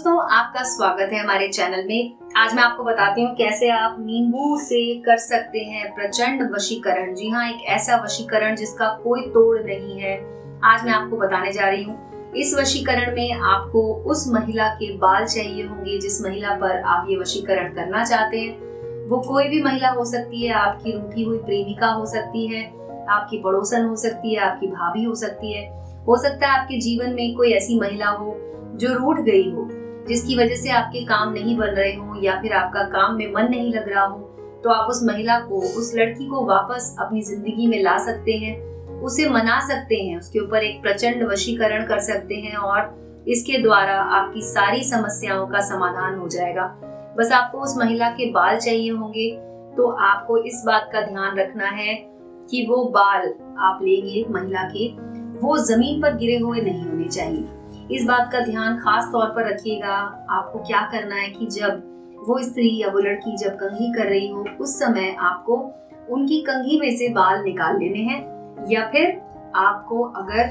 दोस्तों, आपका स्वागत है हमारे चैनल में। आज मैं आपको बताती हूँ कैसे आप नींबू से कर सकते हैं प्रचंड वशीकरण। जी हाँ, एक ऐसा वशीकरण जिसका कोई तोड़ नहीं है। आज मैं आपको बताने जा रही हूँ। इस वशीकरण में आपको उस महिला के बाल चाहिए होंगे जिस महिला पर आप ये वशीकरण करना चाहते हैं। वो कोई भी महिला हो सकती है, आपकी रूठी हुई प्रेमिका हो सकती है, आपकी पड़ोसन हो सकती है, आपकी भाभी हो सकती है। हो सकता है आपके जीवन में कोई ऐसी महिला हो जो रूठ गई हो, जिसकी वजह से आपके काम नहीं बन रहे हो या फिर आपका काम में मन नहीं लग रहा हो। तो आप उस महिला को, उस लड़की को वापस अपनी जिंदगी में ला सकते हैं, उसे मना सकते हैं, उसके ऊपर एक प्रचंड वशीकरण कर सकते हैं और इसके द्वारा आपकी सारी समस्याओं का समाधान हो जाएगा। बस आपको उस महिला के बाल चाहिए होंगे। तो आपको इस बात का ध्यान रखना है कि वो बाल आप लेंगे महिला के, वो जमीन पर गिरे हुए नहीं होने चाहिए। इस बात का ध्यान खास तौर पर रखिएगा। आपको क्या करना है कि जब वो स्त्री या वो लड़की जब कंघी कर रही हो, उस समय आपको उनकी कंघी में से बाल निकाल लेने हैं। या फिर आपको अगर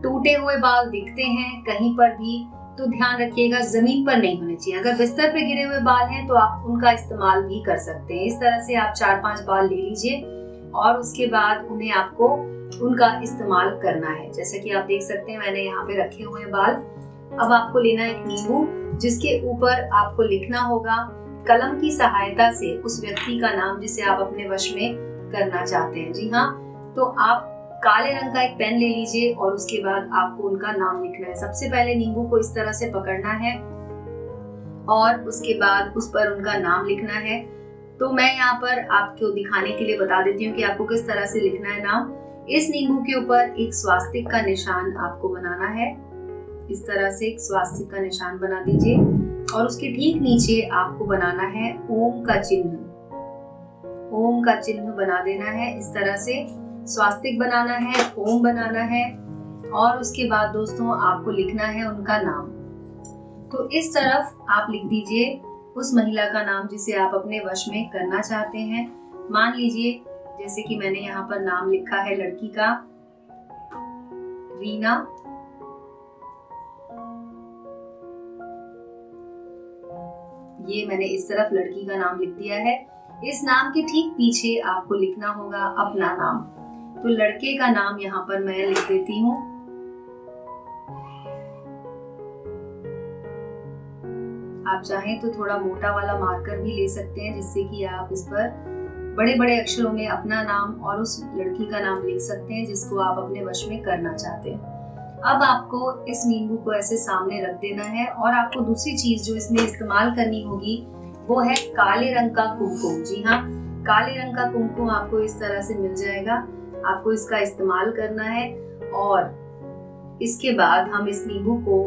टूटे हुए बाल दिखते हैं कहीं पर भी, तो ध्यान रखिएगा जमीन पर नहीं होने चाहिए। अगर बिस्तर पे गिरे हुए बाल हैं तो आप उनका इस्तेमाल भी कर सकते हैं। इस तरह से आप 4-5 बाल ले लीजिए और उसके बाद उन्हें आपको उनका इस्तेमाल करना है। जैसे कि आप देख सकते हैं, मैंने यहाँ पे रखे हुए हैं बाल। अब आपको लेना है एक नींबू, जिसके ऊपर आपको लिखना होगा कलम की सहायता से उस व्यक्ति का नाम जिसे आप अपने वश में करना चाहते हैं। जी हाँ, तो आप काले रंग का एक पेन ले लीजिए और उसके बाद आपको उनका नाम लिखना है। सबसे पहले नींबू को इस तरह से पकड़ना है और उसके बाद उस पर उनका नाम लिखना है। तो मैं यहाँ पर आपको दिखाने के लिए बता देती हूँ कि आपको किस तरह से लिखना है नाम। इस नींबू के ऊपर एक स्वास्तिक का निशान आपको बनाना है। इस तरह से एक स्वास्तिक का निशान बना दीजिए और उसके ठीक नीचे आपको बनाना है ओम का चिन्ह। ओम का चिन्ह बना देना है। इस तरह से स्वास्तिक बनाना है, ओम बनाना है और उसके बाद दोस्तों आपको लिखना है उनका नाम। तो इस तरफ आप लिख दीजिए उस महिला का नाम जिसे आप अपने वश में करना चाहते हैं। मान लीजिए जैसे कि मैंने यहाँ पर नाम लिखा है लड़की का, रीना। ये मैंने इस तरफ लड़की का नाम लिख दिया है। इस नाम के ठीक पीछे आपको लिखना होगा अपना नाम। तो लड़के का नाम यहाँ पर मैं लिख देती हूँ। आप चाहें तो थोड़ा मोटा वाला मार्कर भी ले सकते हैं, जिससे कि आप इस पर बड़े बड़े अक्षरों में अपना नाम और उस लड़की का नाम लिख सकते हैं जिसको आप अपने वश में करना चाहते हैं। अब आपको इस नींबू को ऐसे सामने रख देना है और आपको दूसरी चीज जो इसमें इस्तेमाल करनी होगी वो है काले रंग का कुमकुम। जी हाँ, काले रंग का कुमकुम आपको इस तरह से मिल जाएगा। आपको इसका इस्तेमाल करना है और इसके बाद हम इस नींबू को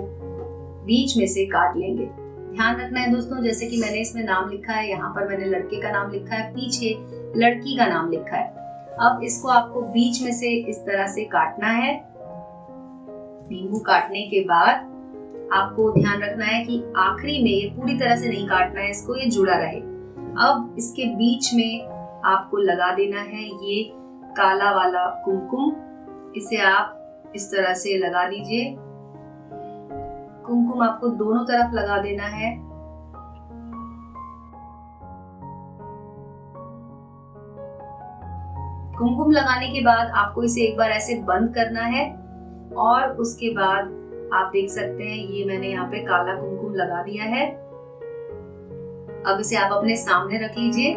बीच में से काट लेंगे। ध्यान रखना है दोस्तों, जैसे कि मैंने इसमें नाम लिखा है, यहाँ पर मैंने लड़के का नाम लिखा है, पीछे लड़की का नाम लिखा है। अब इसको आपको बीच में से इस तरह से काटना है। नींबू काटने के बाद आपको ध्यान रखना है कि आखिरी में ये पूरी तरह से नहीं काटना है इसको, ये जुड़ा रहे। अब इसके बीच में आपको लगा देना है ये काला वाला कुमकुम। इसे आप इस तरह से लगा दीजिए। कुमकुम आपको दोनों तरफ लगा देना है। कुमकुम लगाने के बाद आपको इसे एक बार ऐसे बंद करना है और उसके बाद आप देख सकते हैं ये मैंने यहाँ पे काला कुमकुम लगा दिया है। अब इसे आप अपने सामने रख लीजिए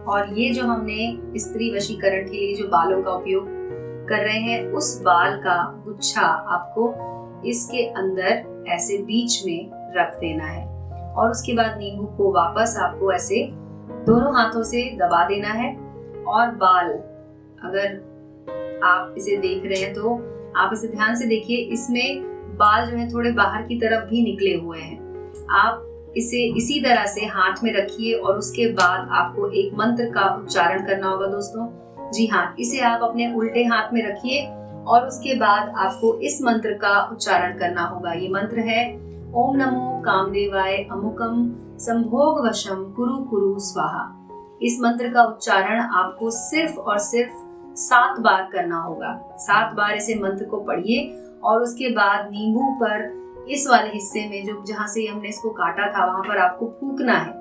और ये जो हमने स्त्री वशीकरण के लिए जो बालों का उपयोग कर रहे हैं, उस बाल का गुच्छा आपको इसके अंदर ऐसे बीच में रख देना है और उसके बाद नींबू को वापस आपको ऐसे दोनों हाथों से दबा देना है। और बाल, अगर आप इसे देख रहे हैं तो आप इसे ध्यान से देखिए, इसमें बाल जो है थोड़े बाहर की तरफ भी निकले हुए हैं। आप इसे इसी तरह से हाथ में रखिए और उसके बाद आपको एक मंत्र का उच्चारण करना होगा दोस्तों। जी हाँ, इसे आप अपने उल्टे हाथ में रखिए और उसके बाद आपको इस मंत्र का उच्चारण करना होगा। ये मंत्र है ओम नमो कामदेवाय अमुकम संभोग वशम कुरु कुरु स्वाहा। इस मंत्र का उच्चारण आपको सिर्फ और सिर्फ 7 बार करना होगा। 7 बार इसे मंत्र को पढ़िए और उसके बाद नींबू पर इस वाले हिस्से में जो जहाँ से हमने इसको काटा था वहां पर आपको फूकना है।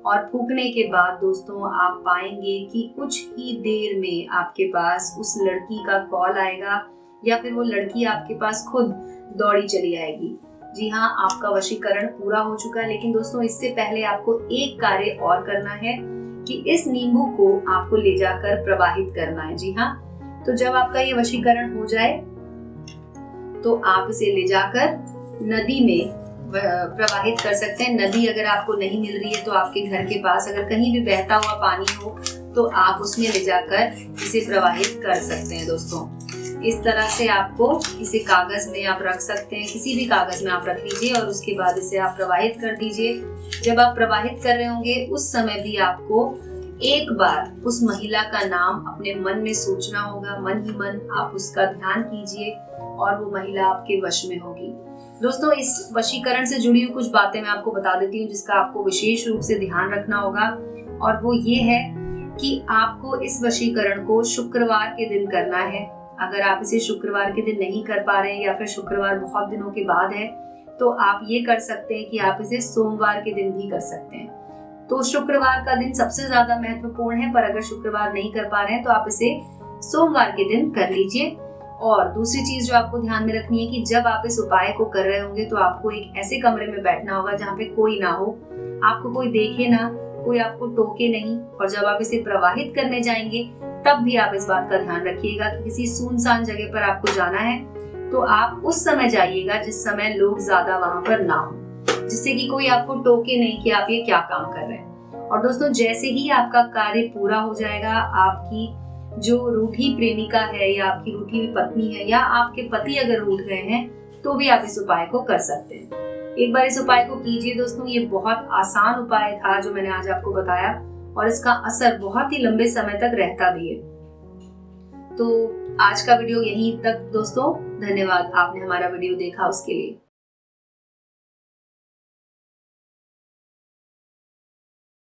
और फूकने के बाद दोस्तों आप पाएंगे कि कुछ ही देर में आपके पास उस लड़की का कॉल आएगा या फिर वो लड़की आपके पास खुद दौड़ी चली आएगी। जी हाँ, आपका वशीकरण पूरा हो चुका है। लेकिन दोस्तों इससे पहले आपको एक कार्य और करना है कि इस नींबू को आपको ले जाकर प्रवाहित करना है। जी हाँ, तो जब आपका ये वशीकरण हो जाए तो आप इसे ले जाकर नदी में प्रवाहित कर सकते हैं। नदी अगर आपको नहीं मिल रही है तो आपके घर के पास अगर कहीं भी बहता हुआ पानी हो तो आप उसमें ले जाकर इसे प्रवाहित कर सकते हैं। दोस्तों इस तरह से आपको इसे कागज में आप रख सकते हैं, किसी भी कागज में आप रख लीजिए और उसके बाद इसे आप प्रवाहित कर दीजिए। जब आप प्रवाहित कर रहे होंगे उस समय भी आपको एक बार उस महिला का नाम अपने मन में सोचना होगा। मन ही मन आप उसका ध्यान कीजिए और वो महिला आपके वश में होगी। दोस्तों इस वशीकरण से जुड़ी हुई कुछ बातें मैं आपको बता देती हूँ जिसका आपको विशेष रूप से ध्यान रखना होगा, और वो ये है कि आपको इस वशीकरण को शुक्रवार के दिन करना है। अगर आप इसे शुक्रवार के दिन नहीं कर पा रहे हैं या फिर शुक्रवार बहुत दिनों के बाद है तो आप ये कर सकते हैं कि आप इसे सोमवार के दिन भी कर सकते हैं। तो शुक्रवार का दिन सबसे ज्यादा महत्वपूर्ण है, पर अगर शुक्रवार नहीं कर पा रहे हैं तो आप इसे सोमवार के दिन कर लीजिए। और दूसरी चीज जो आपको ध्यान में रखनी है कि जब आप इस उपाय को कर रहे होंगे तो आपको एक ऐसे कमरे में बैठना होगा जहाँ पे कोई ना हो, आपको कोई देखे ना, कोई आपको टोके नहीं। और जब आप इसे प्रवाहित करने जाएंगे तब भी आप इस बात का ध्यान रखिएगा कि किसी सुनसान जगह पर आपको जाना है तो आप उस समय जाइएगा जिस समय लोग ज्यादा वहां पर ना हो, जिससे कि कोई आपको टोके नहीं कि आप ये क्या काम कर रहे हैं। और दोस्तों जैसे ही आपका कार्य पूरा हो जाएगा, आपकी जो रूठी प्रेमिका है या आपकी रूठी हुई पत्नी है या आपके पति अगर रूठ गए हैं तो भी आप इस उपाय को कर सकते हैं। एक बार इस उपाय को कीजिए दोस्तों, ये बहुत आसान उपाय था जो मैंने आज आपको बताया और इसका असर बहुत ही लंबे समय तक रहता भी है। तो आज का वीडियो यहीं तक दोस्तों, धन्यवाद आपने हमारा वीडियो देखा उसके लिए।